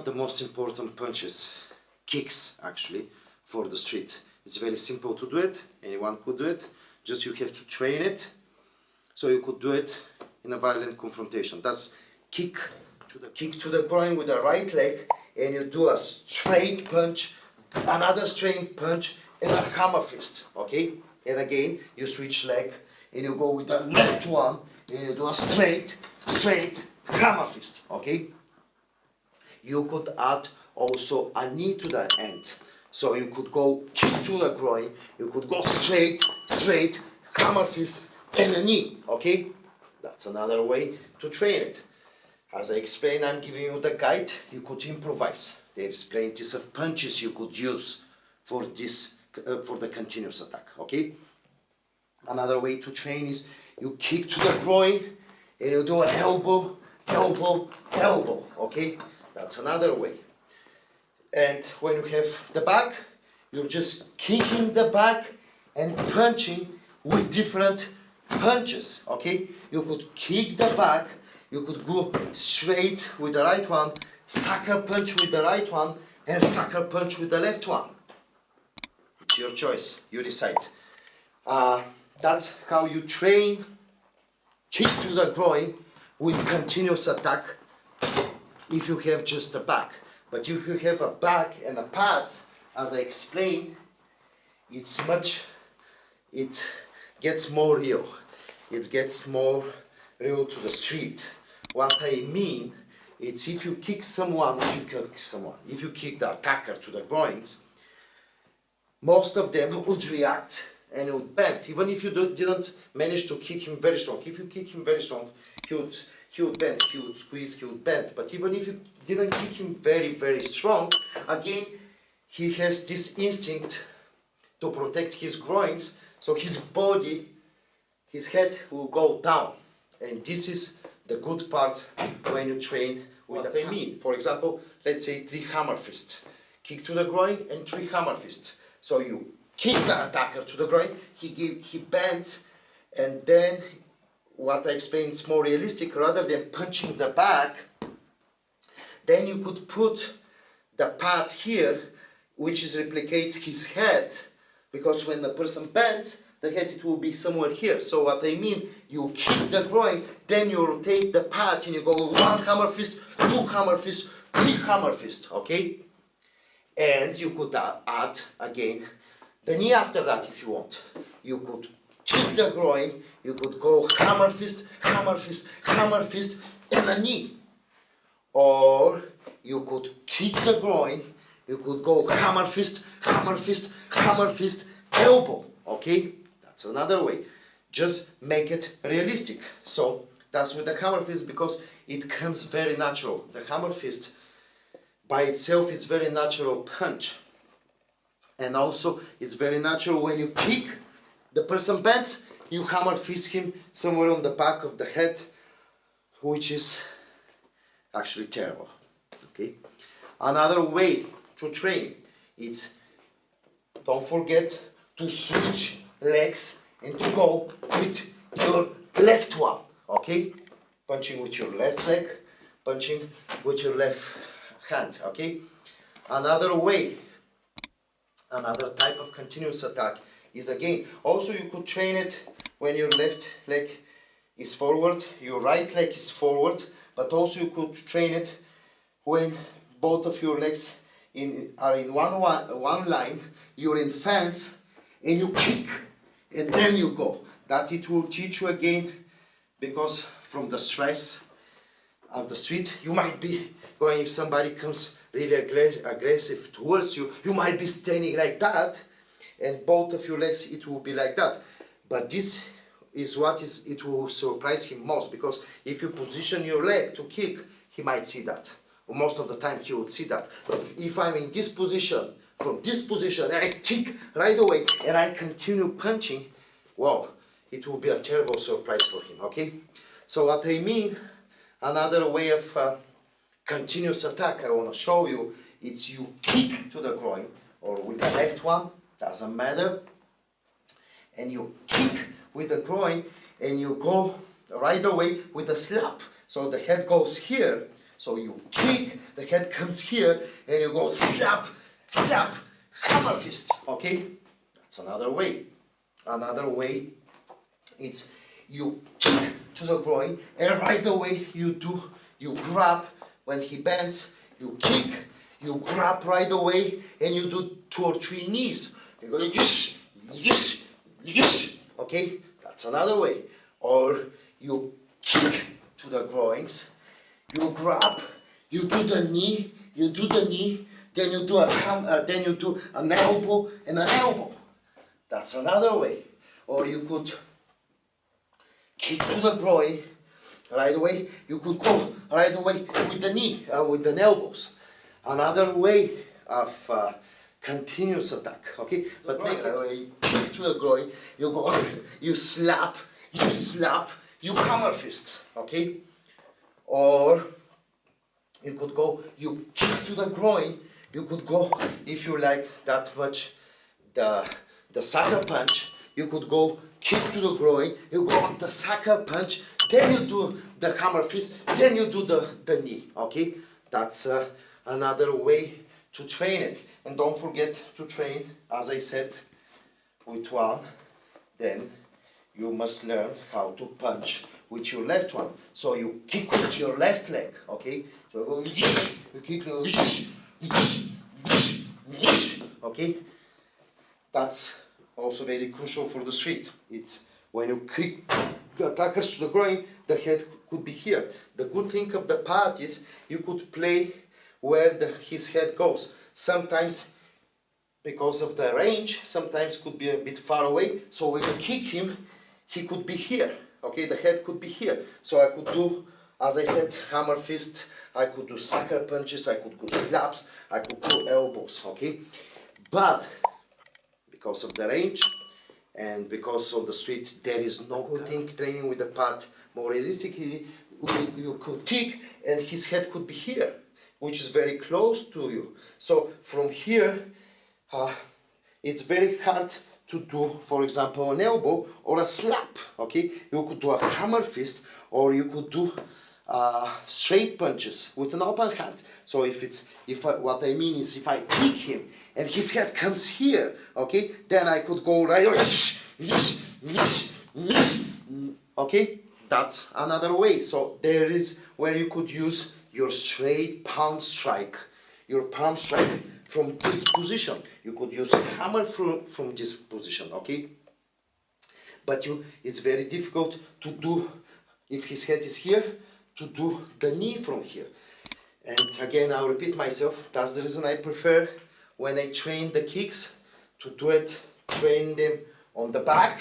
of the most important punches, kicks actually, for the street. It's very simple to do it, anyone could do it, just you have to train it, so you could do it in a violent confrontation. That's kick to the groin with the right leg, and you do a straight punch, another straight punch, and a hammer fist, okay? And again, you switch leg, and you go with the left one, and you do a straight hammer fist, okay? You could add also a knee to the end. So you could go kick to the groin, you could go straight, hammer fist, and a knee, okay? That's another way to train it. As I explained, I'm giving you the guide, you could improvise. There's plenty of punches you could use for this, for the continuous attack, okay? Another way to train is you kick to the groin, and you do an elbow, okay? That's another way. And when you have the back, you're just kicking the back and punching with different punches, okay? You could kick the back, you could go straight with the right one, sucker punch with the right one, and sucker punch with the left one. It's your choice, you decide. That's how you train kick to the groin with continuous attack if you have just a back. But if you have a back and a pad, as I explained, it gets more real. It gets more real to the street. What I mean, it's if you kick if you kick the attacker to the groins, most of them would react and it would bend. Even if you didn't manage to kick him very strong. If you kick him very strong, he would bend, he would squeeze, he would bend. But even if you didn't kick him very strong, again, he has this instinct to protect his groins, so his body, his head will go down. And this is the good part when you train with what I mean. For example, let's say 3 hammer fists. Kick to the groin and 3 hammer fists. So you kick the attacker to the groin, he bends, and then what I explained is more realistic. Rather than punching the back, then you could put the pad here, which replicates his head, because when the person bends, the head it will be somewhere here. So what I mean, you kick the groin, then you rotate the pad, and you go 1 hammer fist, 2 hammer fist, 3 hammer fist, okay? And you could add again the knee after that if you want. You could kick the groin, you could go hammer fist, and a knee. Or you could kick the groin, you could go hammer fist, elbow, okay? That's another way. Just make it realistic. So that's with the hammer fist, because it comes very natural. The hammer fist by itself is very natural punch. And also it's very natural when you kick, the person bends, you hammer fist him somewhere on the back of the head, which is actually terrible, okay? Another way to train is, don't forget to switch legs and to go with your left one, okay? Punching with your left leg, punching with your left hand, okay? Another way, another type of continuous attack is again, also you could train it when your left leg is forward, your right leg is forward, but also you could train it when both of your legs are in one line, you're in fence, and you kick, and then you go. That it will teach you again, because from the stress of the street, you might be going, if somebody comes really aggressive towards you, you might be standing like that, and both of your legs, it will be like that. But this is it will surprise him most, because if you position your leg to kick, he might see that. Most of the time he would see that. But if I'm in this position, from this position, and I kick right away, and I continue punching, wow, it will be a terrible surprise for him, okay? So what I mean, another way of continuous attack I want to show you, it's you kick to the groin, or with the left one, doesn't matter, and you kick with the groin, and you go right away with a slap. So the head goes here, So you kick, the head comes here, and you go slap, slap, hammer fist, okay? That's another way. Another way, it's you kick to the groin, and right away you grab, when he bends, you kick, you grab right away, and you do 2 or 3 knees. You go yish, yish, yish, okay? That's another way. Or you kick to the groins, you grab, you do the knee, then you do an elbow and an elbow. That's another way. Or you could kick to the groin right away. You could go right away with the knee, with the elbows. Another way of continuous attack. Okay, but make you kick to the groin. You go, you slap, you hammer fist. Okay, or you could go, you kick to the groin. You could go, if you like that much, the sucker punch. You could go kick to the groin. You go on the sucker punch. Then you do the hammer fist. Then you do the knee. Okay, that's another way to train it. And don't forget to train, as I said, with one. Then you must learn how to punch with your left one. So you kick with your left leg. Okay, so you go, you kick, okay, that's also very crucial for the street. It's when you kick the attackers to the groin, the head could be here. The good thing of the pad is you could play where his head goes. Sometimes because of the range, sometimes could be a bit far away. So when you kick him, he could be here. Okay, the head could be here. So I could do, as I said, hammer fist. I could do sucker punches. I could do slaps. I could do elbows. Okay, but because of the range and because of the street, there is no good thing training with the pad. More realistically, you could kick and his head could be here, which is very close to you. So from here, it's very hard to do, for example, an elbow or a slap. Okay, you could do a hammer fist, or you could do straight punches with an open hand. So what I mean is, if I kick him and his head comes here, okay, then I could go right away. Okay, that's another way. So there is where you could use your straight palm strike, your palm strike from this position. You could use a hammer from this position, okay? But it's very difficult to do, if his head is here, to do the knee from here. And again, I'll repeat myself, that's the reason I prefer, when I train the kicks, to do it, train them on the back,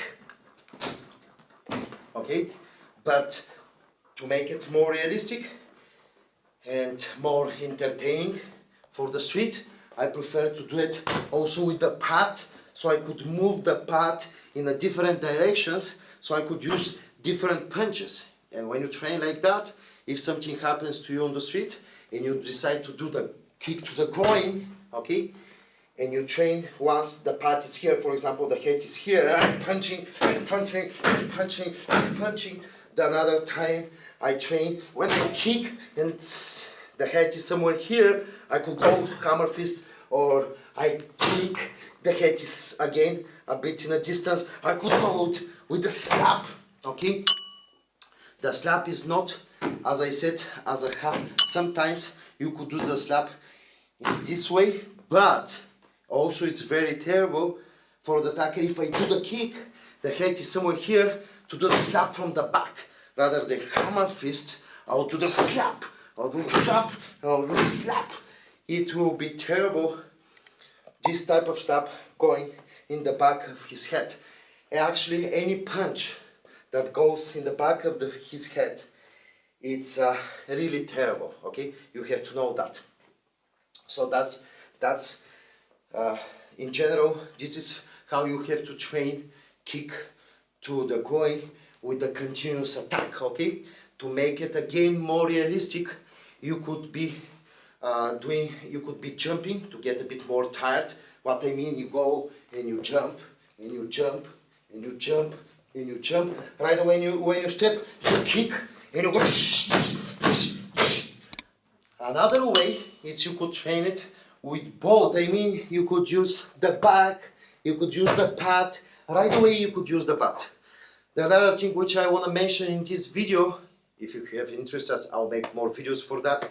okay? But to make it more realistic and more entertaining for the street, I prefer to do it also with the pad, so I could move the pad in a different directions, so I could use different punches. And when you train like that, if something happens to you on the street and you decide to do the kick to the groin, okay, and you train once the pad is here, for example, the head is here, I'm punching, I'm punching, I'm punching, I'm punching. The another time I train when I kick and the head is somewhere here, I could go hammer fist, or I kick, the head is again a bit in a distance, I could go with the slap, okay? The slap is not, as I said, as a half. Sometimes you could do the slap in this way, but also it's very terrible for the attacker if I do the kick, the head is somewhere here, to do the slap from the back. Rather than hammer fist, I'll do the slap, I'll do the slap, I'll do the slap. It will be terrible, this type of slap going in the back of his head. And actually, any punch that goes in the back of his head, it's really terrible, okay? You have to know that. So that's in general, this is how you have to train kick to the groin with the continuous attack, okay? To make it again more realistic, you could be jumping to get a bit more tired. What I mean, you go and you jump, and you jump, and you jump, and you jump. Right away when you step, you kick, and you go. Another way is you could train it with both. I mean, you could use the back, you could use the pad, right away you could use the pad. The other thing which I want to mention in this video, if you have interest, I'll make more videos for that,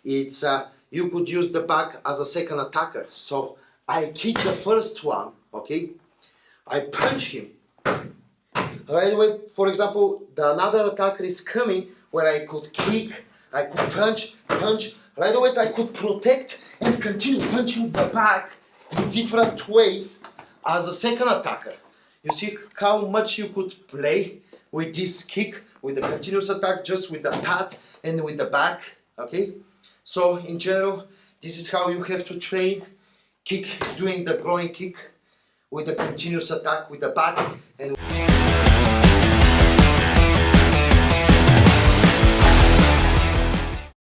it's you could use the back as a second attacker. So I kick the first one, okay? I punch him. Right away, for example, another attacker is coming where I could kick, I could punch, right away I could protect and continue punching the back in different ways as a second attacker. You see how much you could play with this kick, with the continuous attack, just with the pad and with the back, okay? So in general, this is how you have to train kick, doing the groin kick with the continuous attack with the back and